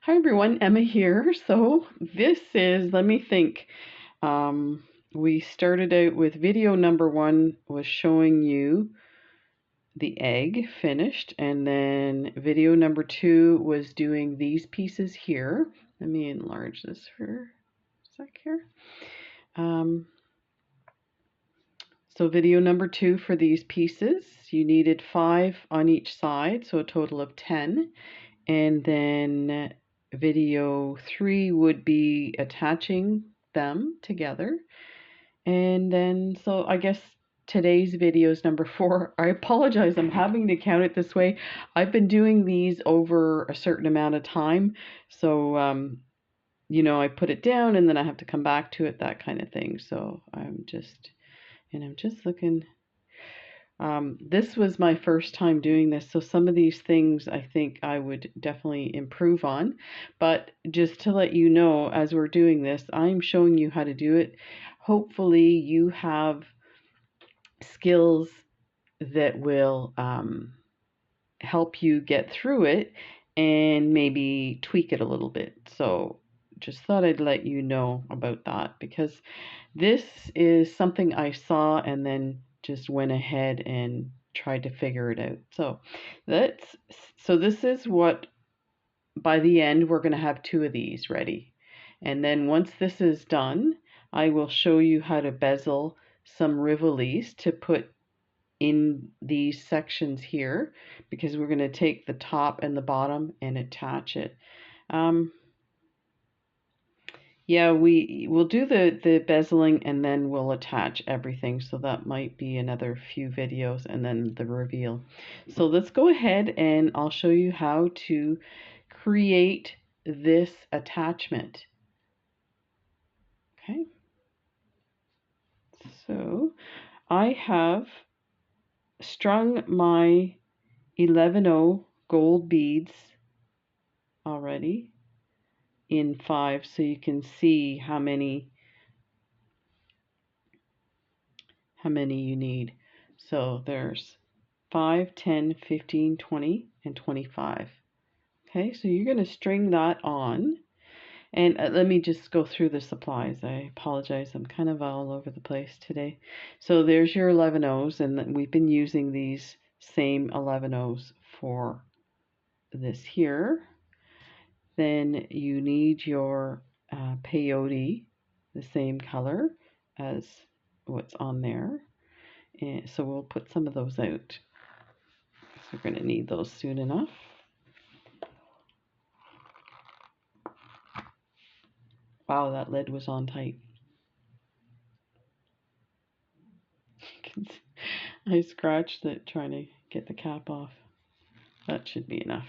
Hi everyone, Emma here. So this is, let me think. Um, we started out with video number 1 was showing you the egg finished, and then video number 2 was doing these pieces here. Let me enlarge this for a sec here. So video number 2 for these pieces, you needed 5 on each side, so a total of 10. And then video 3 would be attaching them together. And then, so I guess today's video is number 4. I apologize, I'm having to count it this way. I've been doing these over a certain amount of time. So, I put it down and then I have to come back to it, that kind of thing. So I'm just looking. This was my first time doing this, so some of these things I think I would definitely improve on. But just to let you know, as we're doing this, I'm showing you how to do it. Hopefully you have skills that will help you get through it and maybe tweak it a little bit. So just thought I'd let you know about that, because this is something I saw and then just went ahead and tried to figure it out. So this is what, by the end, we're going to have 2 of these ready. And then once this is done, I will show you how to bezel some Rivolis to put in these sections here, because we're going to take the top and the bottom and attach it. Yeah, we'll do the bezeling and then we'll attach everything. So that might be another few videos and then the reveal. So let's go ahead and I'll show you how to create this attachment. Okay. So I have strung my 11/0 gold beads already in 5, so you can see how many you need. So there's 5, 10, 15, 20, and 25. Okay, so you're going to string that on. And let me just go through the supplies. I apologize, I'm kind of all over the place today. So there's your 11/0s, and we've been using these same 11/0s for this here. Then you need your peyote, the same color as what's on there. And so we'll put some of those out. So we're going to need those soon enough. Wow, that lid was on tight. I scratched it trying to get the cap off. That should be enough.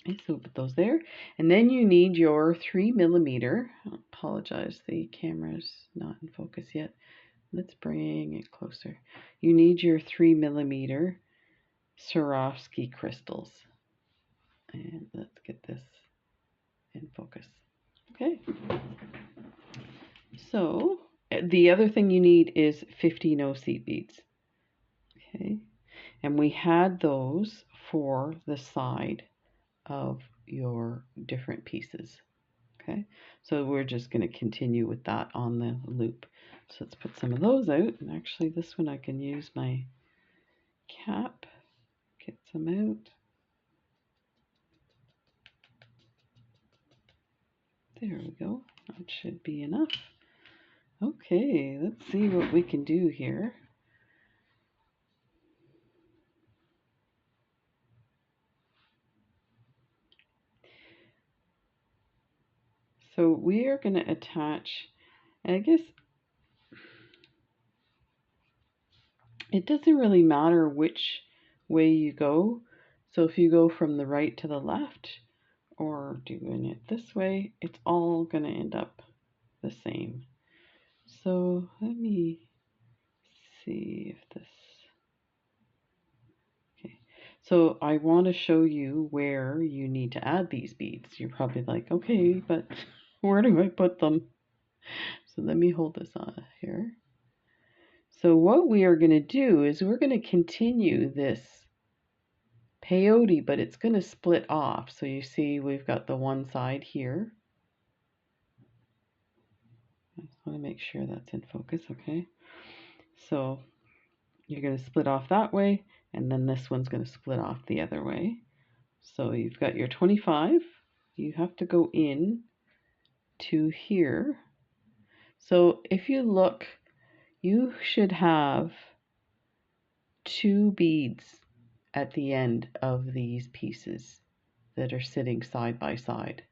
Okay, so put those there. And then you need your 3mm. I apologize, the camera's not in focus yet. Let's bring it closer. You need your 3mm Swarovski crystals. And let's get this in focus. Okay. So the other thing you need is 15/0 seed beads. Okay. And we had those for the side of your different pieces. Okay. So we're just going to continue with that on the loop. So let's put some of those out. And actually this one I can use my cap. Get some out. There we go. That should be enough. Okay, let's see what we can do here. So we are going to attach, and I guess it doesn't really matter which way you go. So if you go from the right to the left or doing it this way, it's all going to end up the same. So let me see if this, okay. So I want to show you where you need to add these beads. You're probably like, okay, but where do I put them? So let me hold this on here. So what we are going to do is we're going to continue this peyote, but it's going to split off. So you see we've got the one side here. I just want to make sure that's in focus, okay? So you're going to split off that way, and then this one's going to split off the other way. So you've got your 25. You have to go in to here. So if you look, you should have 2 beads at the end of these pieces that are sitting side by side.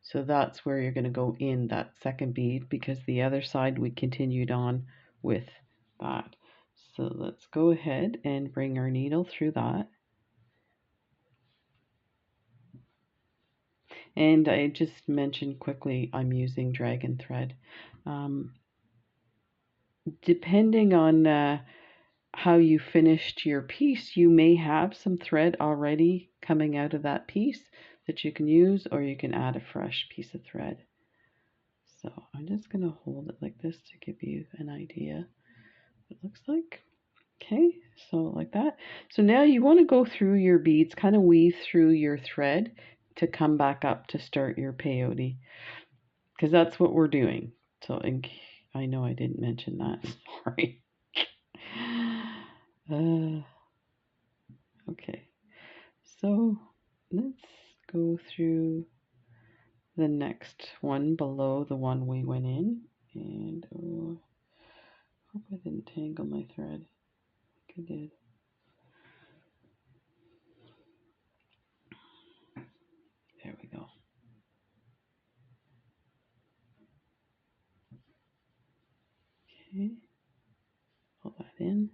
So that's where you're going to go in that second bead, because the other side we continued on with that. So let's go ahead and bring our needle through that. And I just mentioned quickly I'm using dragon thread. Depending on how you finished your piece, you may have some thread already coming out of that piece that you can use, or you can add a fresh piece of thread. So I'm just going to hold it like this to give you an idea what it looks like. Okay, so like that. So now you want to go through your beads, kind of weave through your thread to come back up to start your peyote, because that's what we're doing. So I know I didn't mention that. Sorry. Okay, so let's go through the next one below the one we went in, and hope I didn't tangle my thread. I think I did. There we go. Okay, pull that in.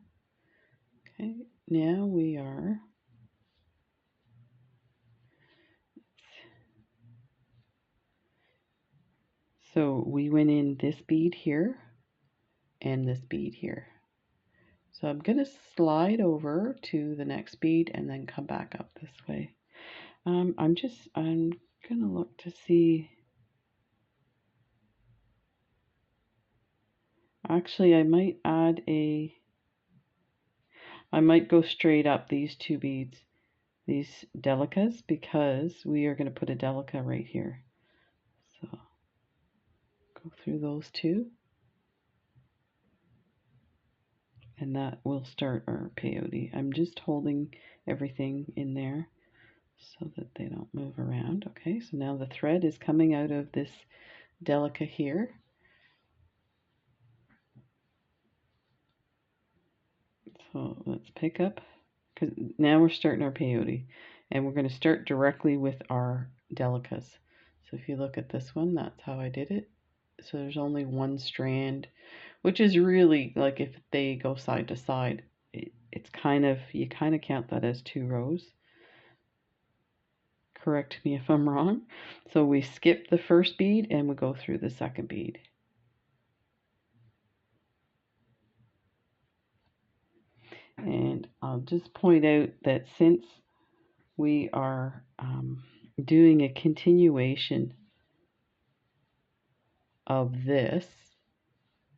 Okay, now we are so we went in this bead here and this bead here. So I'm going to slide over to the next bead and then come back up this way. I'm going to look to see. Actually, I might go straight up these 2 beads, these Delicas, because we are going to put a Delica right here. So go through those 2. And that will start our peyote. I'm just holding everything in there so that they don't move around. Okay, so now the thread is coming out of this Delica here. So let's pick up, because now we're starting our peyote, and we're going to start directly with our Delicas. So if you look at this one, that's how I did it. So there's only one strand, which is really, like, if they go side to side, it's kind of, you kind of count that as 2 rows. Correct me if I'm wrong. So we skip the first bead and we go through the second bead. And I'll just point out that since we are doing a continuation of this,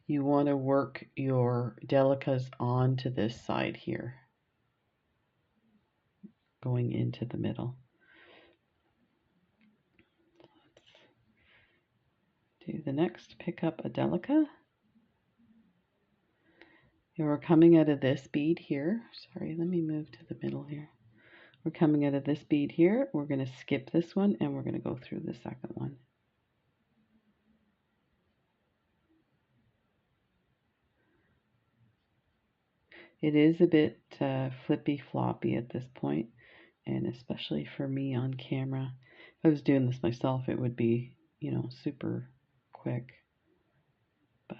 you want to work your Delicas onto this side here, going into the middle. Let's do the next, pick up a Delica. And we're coming out of this bead here. Sorry, let me move to the middle here. We're coming out of this bead here. We're going to skip this one and we're going to go through the second one. It is a bit flippy floppy at this point, and especially for me on camera. If I was doing this myself, it would be, you know, super quick. But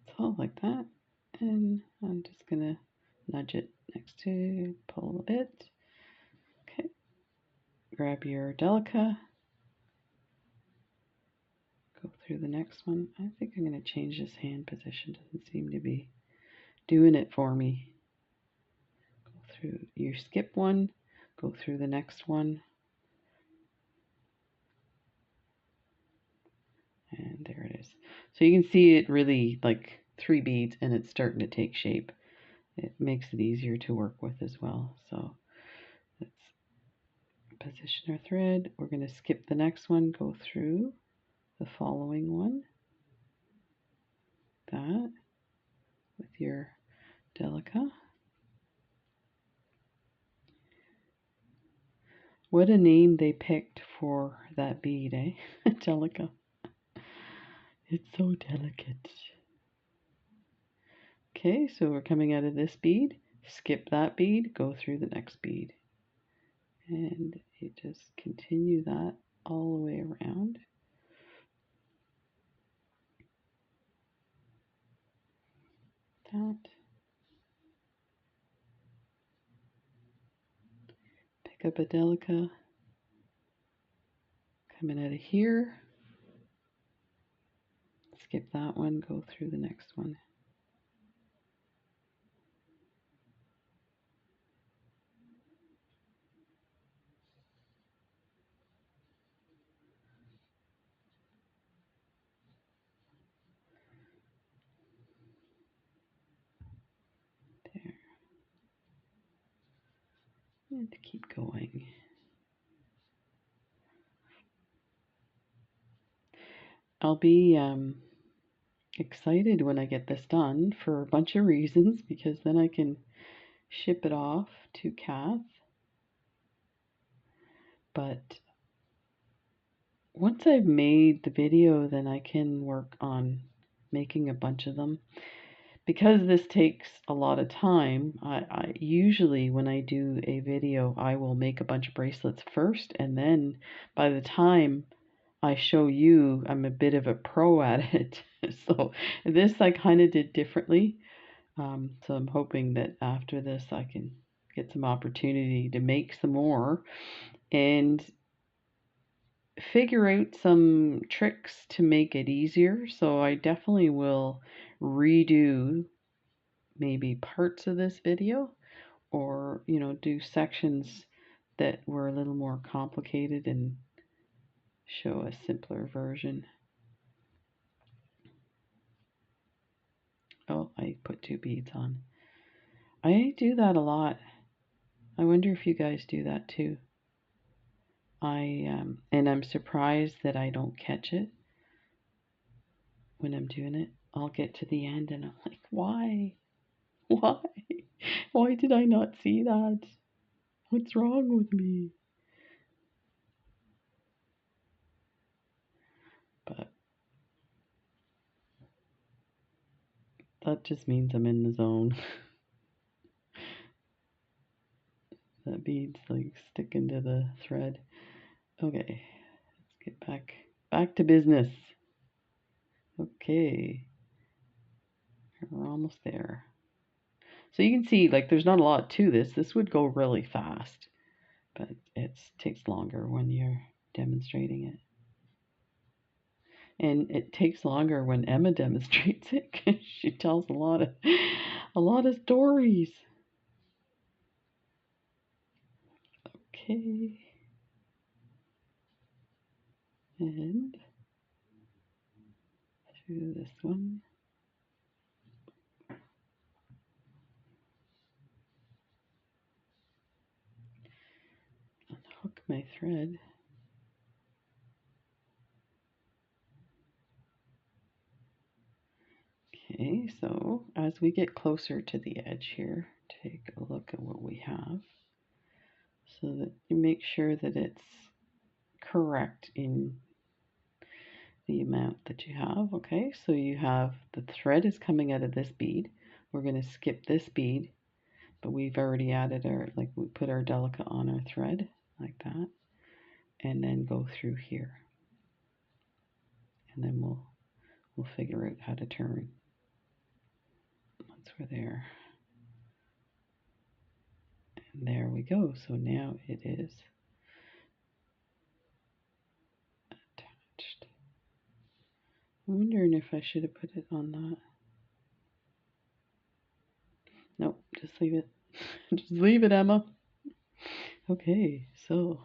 it's all like that. And I'm just going to nudge it next to, pull a bit. Okay. Grab your Delica. Go through the next one. I think I'm going to change this hand position. Doesn't seem to be doing it for me. Go through, you skip one, go through the next one. And there it is. So you can see it really, like, 3 beads and it's starting to take shape. It makes it easier to work with as well. So Position our thread. We're going to skip the next one, go through the following one. That with your Delica. What a name they picked for that bead, eh? Delica. It's so delicate. Okay, so we're coming out of this bead, skip that bead, go through the next bead. And you just continue that all the way around. That. Pick up a Delica. Coming out of here. Skip that one, go through the next one. There. And keep going. I'll be excited when I get this done for a bunch of reasons, because then I can ship it off to Kath. But once I've made the video, then I can work on making a bunch of them. Because this takes a lot of time, I usually when I do a video, I will make a bunch of bracelets first, and then by the time I show you, I'm a bit of a pro at it. So this I kind of did differently. So I'm hoping that after this I can get some opportunity to make some more and figure out some tricks to make it easier. So I definitely will redo maybe parts of this video, or do sections that were a little more complicated and show a simpler version. Oh, I put 2 beads on. I do that a lot. I wonder if you guys do that too. And I'm surprised that I don't catch it when I'm doing it. I'll get to the end and I'm like, why? Why? Why did I not see that? What's wrong with me? But that just means I'm in the zone. That bead's like sticking to the thread. Okay, let's get back to business. Okay, we're almost there. So you can see, like, there's not a lot to this. This would go really fast, but it takes longer when you're demonstrating it. And it takes longer when Emma demonstrates it, because she tells a lot of stories. Okay. And through this one. Unhook my thread. Okay, so as we get closer to the edge here, take a look at what we have so that you make sure that it's correct in the amount that you have. Okay, so you have the thread is coming out of this bead. We're going to skip this bead, but we've already added we put our Delica on our thread like that, and then go through here, and then we'll figure out how to turn once we're there. And there we go. So now it is attached. I'm wondering if I should have put it on that. Nope, just leave it. Just leave it, Emma. Okay, so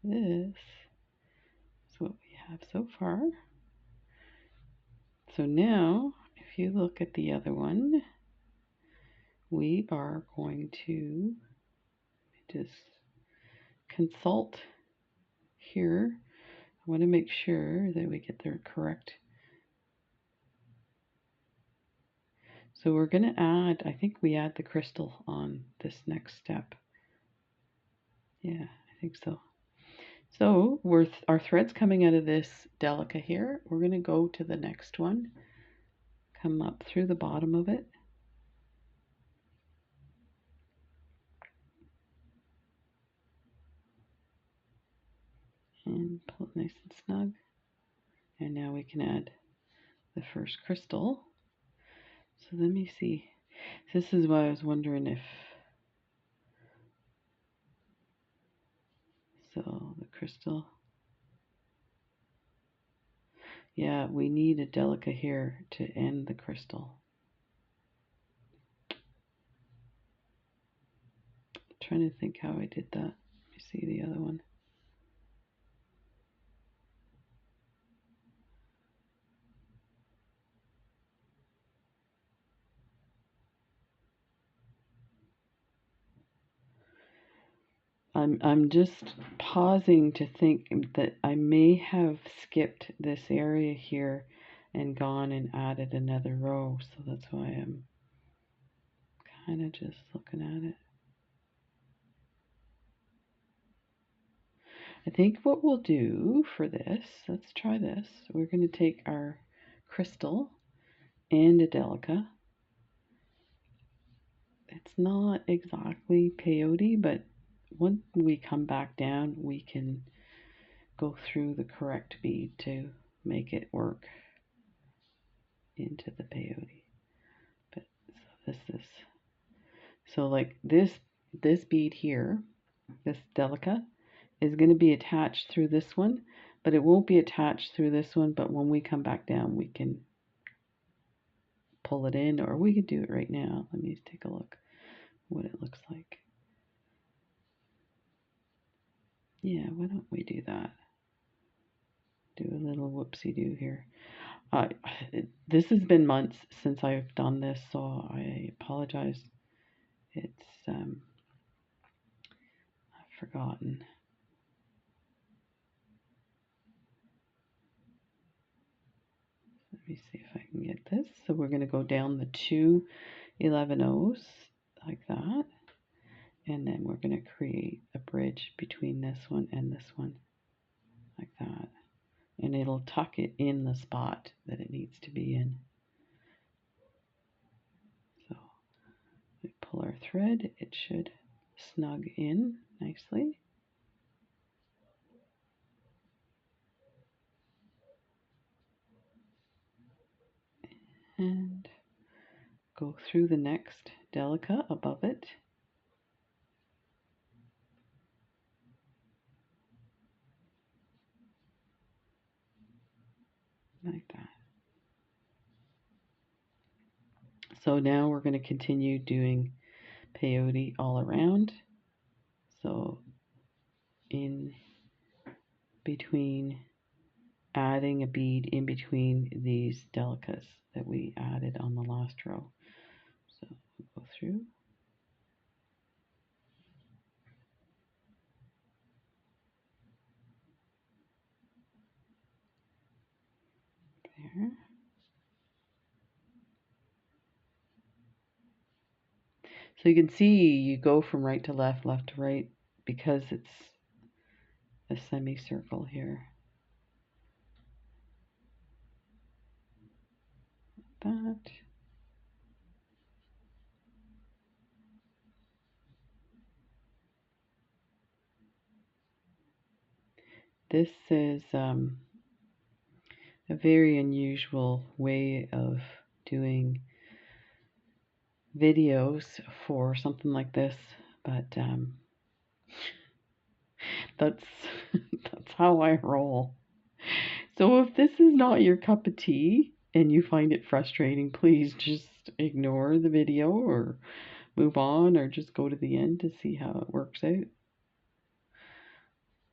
this is what we have so far. So now, if you look at the other one, we are going to just consult here. I want to make sure that we get the correct. So we're going to add, I think we add the crystal on this next step. Yeah, I think so. So our thread's coming out of this Delica here. We're going to go to the next one, come up through the bottom of it. And pull it nice and snug. And now we can add the first crystal. So let me see. This is why I was wondering if, so the crystal. Yeah, we need a Delica here to end the crystal. I'm trying to think how I did that. Let me see the other one. I'm just pausing to think that I may have skipped this area here and gone and added another row. So that's why I'm kind of just looking at it. I think what we'll do for this, let's try this. We're going to take our crystal and a Delica. It's not exactly peyote, but when we come back down, we can go through the correct bead to make it work into the peyote. But so this is, so like this bead here, this Delica, is going to be attached through this one, but it won't be attached through this one. But when we come back down, we can pull it in, or we could do it right now. Let me take a look what it looks like. Yeah, why don't we do that? Do a little whoopsie-doo here. This has been months since I've done this, so I apologize. It's I've forgotten. Let me see if I can get this. So we're going to go down the 2 11/0s like that, and then we're going to create a bridge between this one and this one like that, and it'll tuck it in the spot that it needs to be in. So we pull our thread, it should snug in nicely. And go through the next Delica above it. Like that. So now we're going to continue doing peyote all around. So in between, adding a bead in between these Delicas that we added on the last row. So we'll go through. There. So you can see you go from right to left, left to right, because it's a semicircle here. Like that. This is a very unusual way of doing videos for something like this, but that's that's how I roll. So if this is not your cup of tea and you find it frustrating, please just ignore the video or move on, or just go to the end to see how it works out.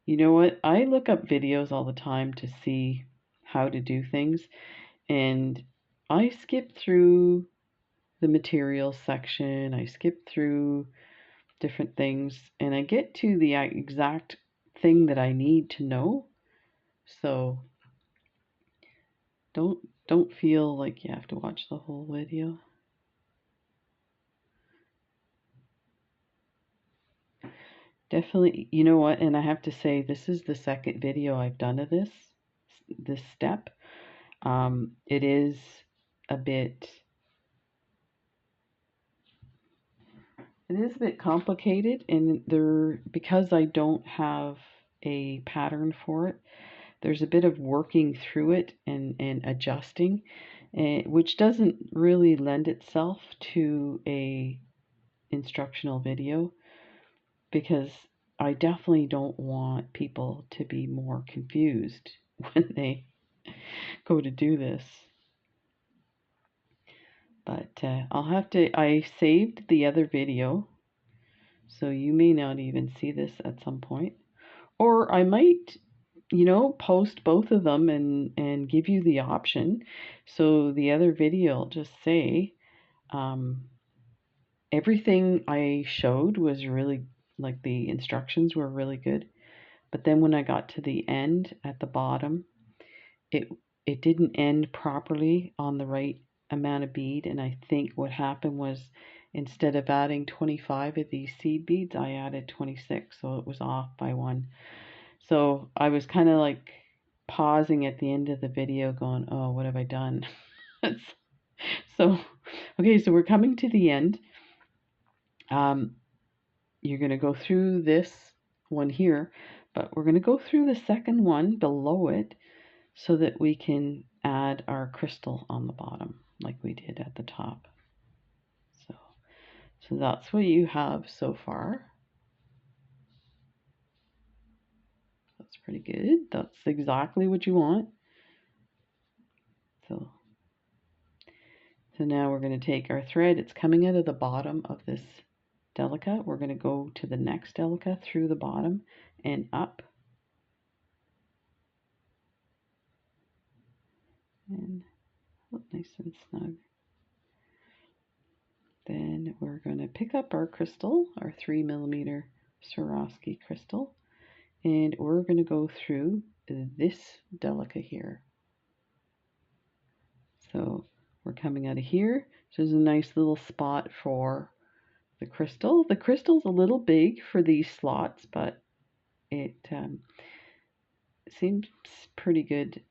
You know what? I look up videos all the time to see how to do things, and I skip through the materials section. I skip through different things, and I get to the exact thing that I need to know. So don't feel like you have to watch the whole video. Definitely, you know what, and I have to say this is the second video I've done of this step. It is a bit complicated, and because I don't have a pattern for it, there's a bit of working through it and adjusting, which doesn't really lend itself to a instructional video, because I definitely don't want people to be more confused when they go to do this. But I saved the other video, so you may not even see this at some point. Or I might, post both of them and give you the option. So the other video will just say, everything I showed was really, like, the instructions were really good. But then when I got to the end at the bottom, it didn't end properly on the right amount of bead, and I think what happened was, instead of adding 25 of these seed beads, I added 26, so it was off by one. So I was kind of like pausing at the end of the video going, oh, what have I done? So, okay, so we're coming to the end. You're going to go through this one here, but we're going to go through the second one below it, so that we can add our crystal on the bottom like we did at the top. So that's what you have so far. That's pretty good. That's exactly what you want. So now we're going to take our thread. It's coming out of the bottom of this Delica. We're going to go to the next Delica through the bottom and up. And nice and snug. Then we're going to pick up our crystal, our 3mm Swarovski crystal, and we're going to go through this Delica here. So we're coming out of here. So there's a nice little spot for the crystal. The crystal's a little big for these slots, but it seems pretty good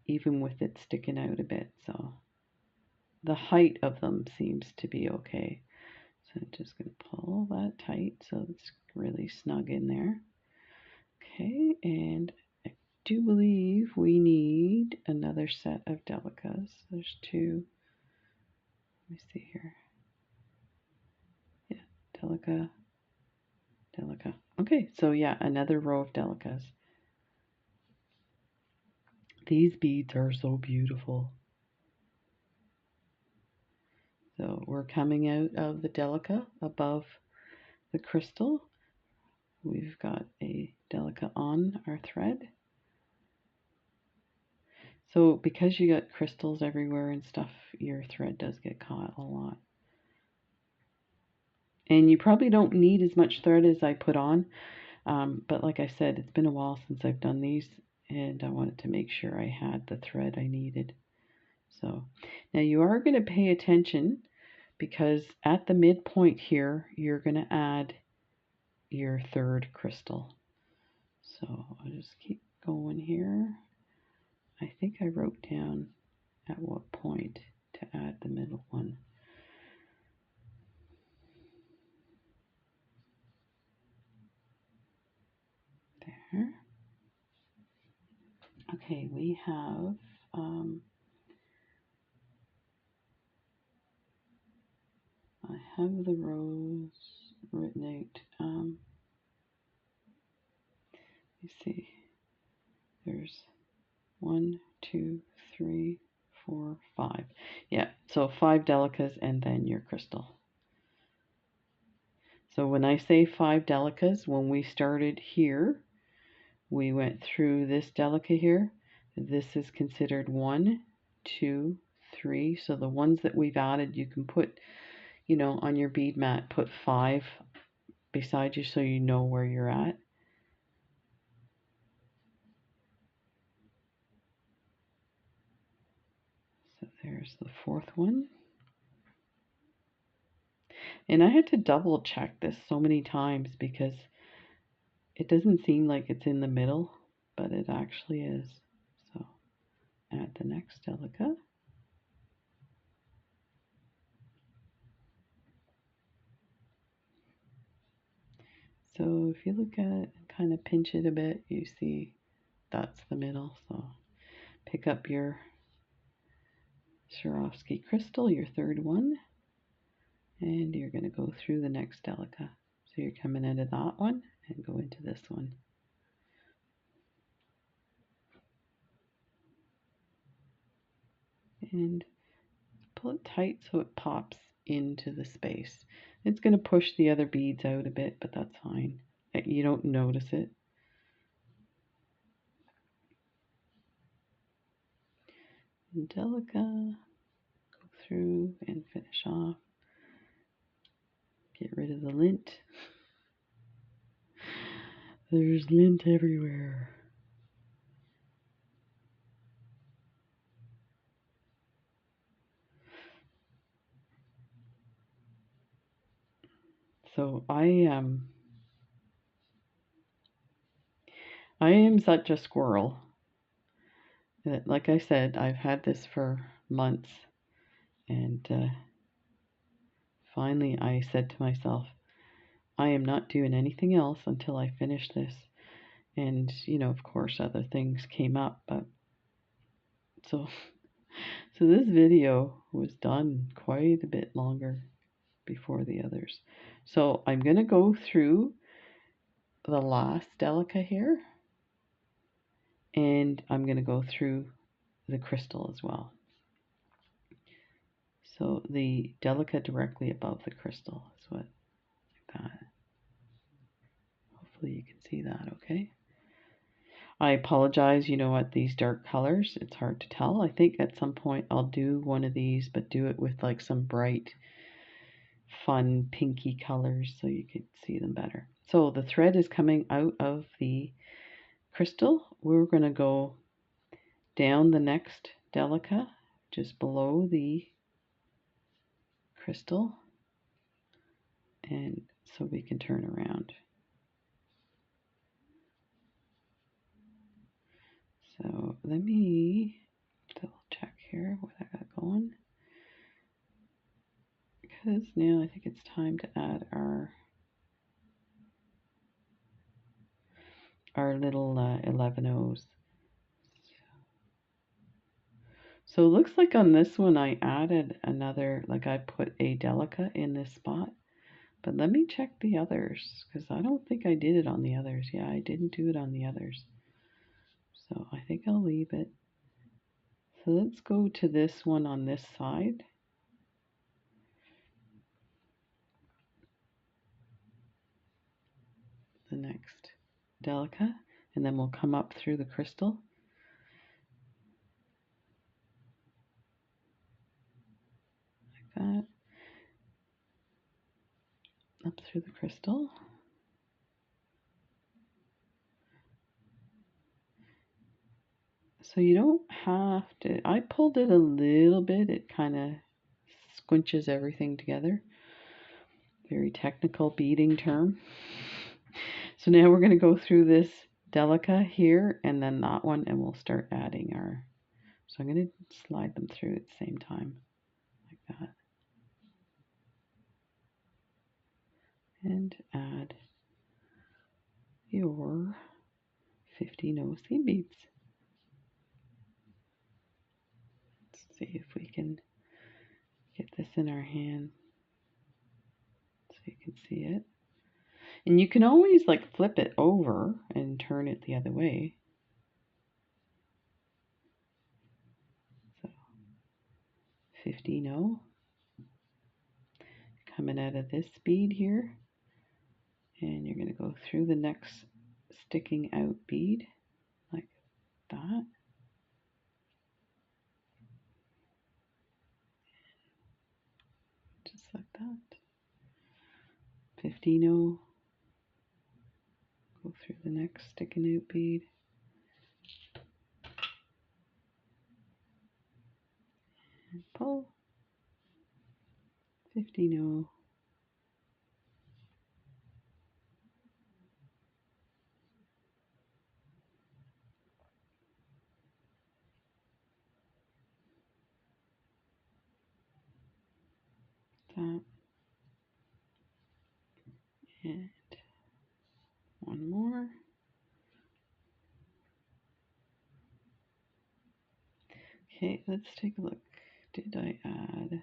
even with it sticking out a bit. So the height of them seems to be okay. So I'm just going to pull that tight so it's really snug in there. Okay, and I do believe we need another set of Delicas. There's two. Let me see here. Yeah, Delica, Delica. Okay, so yeah, another row of Delicas. These beads are so beautiful. So we're coming out of the Delica above the crystal. We've got a Delica on our thread. So because you got crystals everywhere and stuff, your thread does get caught a lot. And you probably don't need as much thread as I put on, but like I said, it's been a while since I've done these, and I wanted to make sure I had the thread I needed. So now you are going to pay attention, because at the midpoint here, you're going to add your third crystal. So I'll just keep going here. I think I wrote down at what point to add the middle one. There. Okay, we have I have the rows written out. Let me see. There's 1, 2, 3, 4, 5. Yeah, so 5 Delicas and then your crystal. So when I say 5 Delicas, when we started here, we went through this Delica here. This is considered 1, 2, 3. So the ones that we've added, you can put, you know, on your bead mat, put 5 beside you so you know where you're at. So there's the 4th one. And I had to double check this so many times because it doesn't seem like it's in the middle, but it actually is. So add the next Delica. So if you look at it and kind of pinch it a bit, you see that's the middle. So pick up your Swarovski crystal, your 3rd one, and you're going to go through the next Delica. So you're coming out of that one and go into this one. And pull it tight so it pops into the space. It's going to push the other beads out a bit, but that's fine. You don't notice it. And Delica, go through and finish off. Get rid of the lint. There's lint everywhere. So I am such a squirrel that, like I said, I've had this for months, and finally I said to myself, I am not doing anything else until I finish this. And you know, of course, other things came up, but so this video was done quite a bit longer before the others. So I'm going to go through the last Delica here, and I'm going to go through the crystal as well. So the Delica directly above the crystal is what, like that. Hopefully you can see that okay. I apologize, you know what, these dark colors, it's hard to tell. I think at some point I'll do one of these, but do it with like some bright, fun, pinky colors so you can see them better. So the thread is coming out of the crystal. We're going to go down the next Delica, just below the crystal, and so we can turn around. So let me double check here what I got going, because now I think it's time to add our little 11 O's. So it looks like on this one I added another, like I put a Delica in this spot, but let me check the others because I don't think I did it on the others. Yeah, I didn't do it on the others. So I think I'll leave it. So let's go to this one on this side. The next Delica, and then we'll come up through the crystal. Like that. Up through the crystal. So you don't have to, I pulled it a little bit, it kind of squinches everything together. Very technical beading term. So now we're going to go through this Delica here and then that one, and we'll start adding our, so I'm going to slide them through at the same time, like that. And add your 50 no seed beads. Let's see if we can get this in our hand so you can see it. And you can always like flip it over and turn it the other way. So 50 no. Coming out of this bead here. And you're going to go through the next sticking out bead like that. Just like that. 15-0. Go through the next sticking out bead. And pull. 15-0. That. And one more. Okay, let's take a look. Did I add?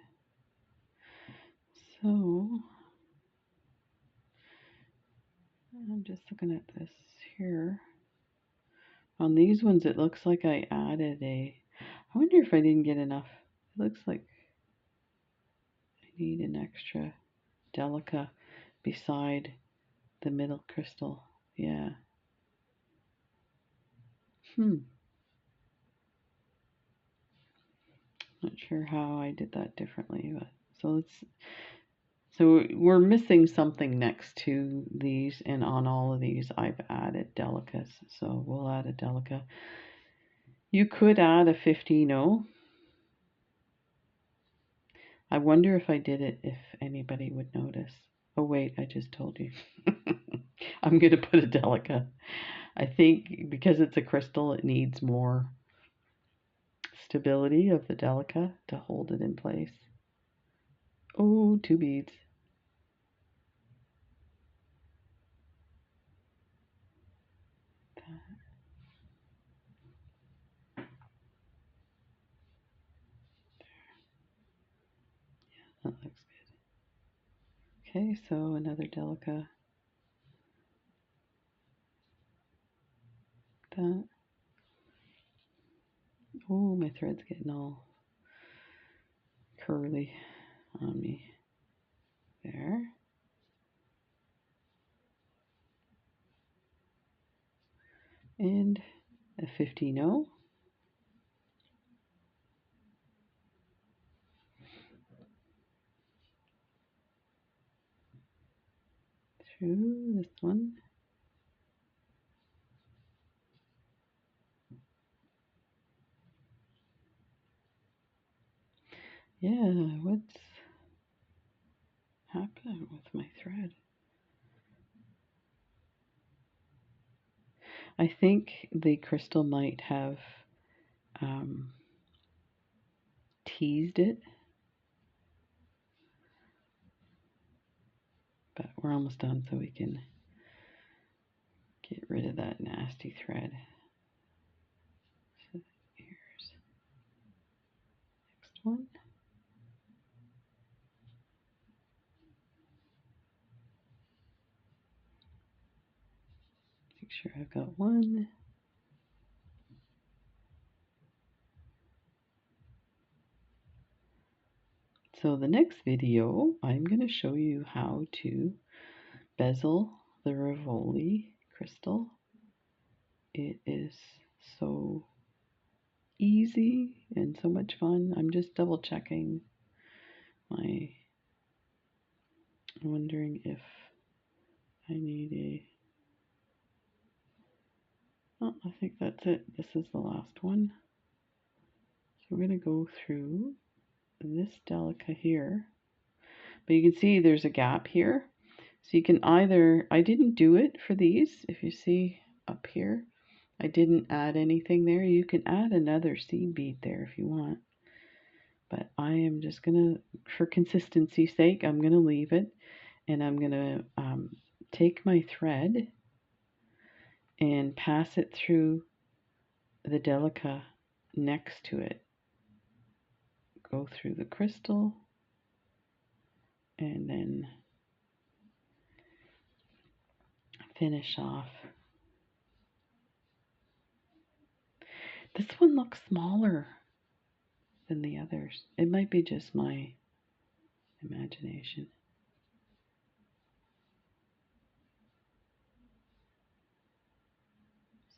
So, I'm just looking at this here. On these ones, it looks like I added a, I wonder if I didn't get enough. It looks like I need an extra Delica beside the middle crystal. Yeah. Not sure how I did that differently, but so we're missing something next to these, and on all of these I've added Delicas. So we'll add a Delica. You could add a 15-0. I wonder if I did it, if anybody would notice. Oh wait, I just told you. I'm going to put a Delica. I think because it's a crystal, it needs more stability of the Delica to hold it in place. Oh, 2 beads. That looks good. Okay, so another Delica. That. Oh, my thread's getting all curly on me. There. And a 15-0. Through this one. Yeah, what's happening with my thread? I think the crystal might have teased it, but we're almost done, so we can get rid of that nasty thread. So here's next one. Make sure I've got one. So the next video, I'm going to show you how to bezel the Rivoli crystal. It is so easy and so much fun. I'm just double checking I'm wondering if I need oh, I think that's it. This is the last one. So we're going to go through this Delica here. But you can see there's a gap here. So you can either, I didn't do it for these. If you see up here, I didn't add anything there. You can add another seed bead there if you want. But I am just going to, for consistency's sake, I'm going to leave it. And I'm going to take my thread and pass it through the Delica next to it. Go through the crystal and then finish off. This one looks smaller than the others. It might be just my imagination.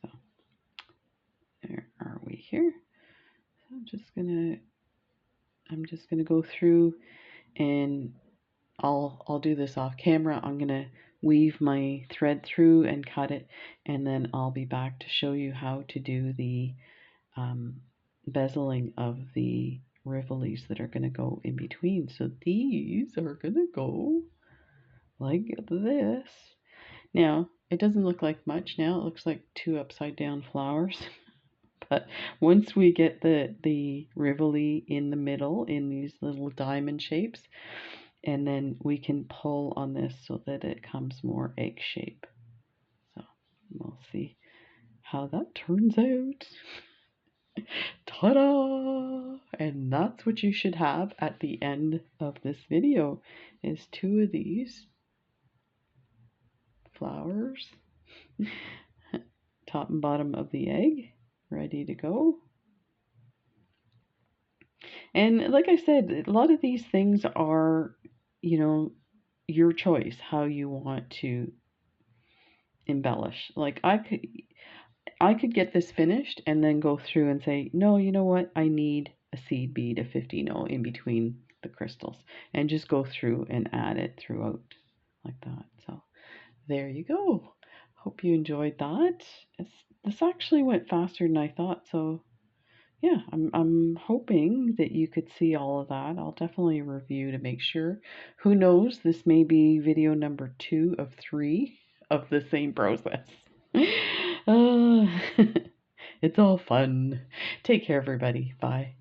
So there are we here. So I'm just gonna go through and I'll do this off camera. I'm gonna weave my thread through and cut it, and then I'll be back to show you how to do the bezeling of the Rivolis that are going to go in between. So these are going to go like this. Now, it doesn't look like much now. It looks like 2 upside down flowers. But once we get the Rivoli in the middle in these little diamond shapes, and then we can pull on this so that it comes more egg shape. So we'll see how that turns out. Ta-da! And that's what you should have at the end of this video, is 2 of these flowers, top and bottom of the egg, ready to go. And like I said, a lot of these things are, you know, your choice, how you want to embellish. Like I could get this finished and then go through and say, no, you know what, I need a seed bead, a 50 in between the crystals, and just go through and add it throughout like that. So there you go. Hope you enjoyed that. This actually went faster than I thought, so yeah, I'm hoping that you could see all of that. I'll definitely review to make sure. Who knows, this may be video number 2 of 3 of the same process. It's all fun. Take care, everybody. Bye.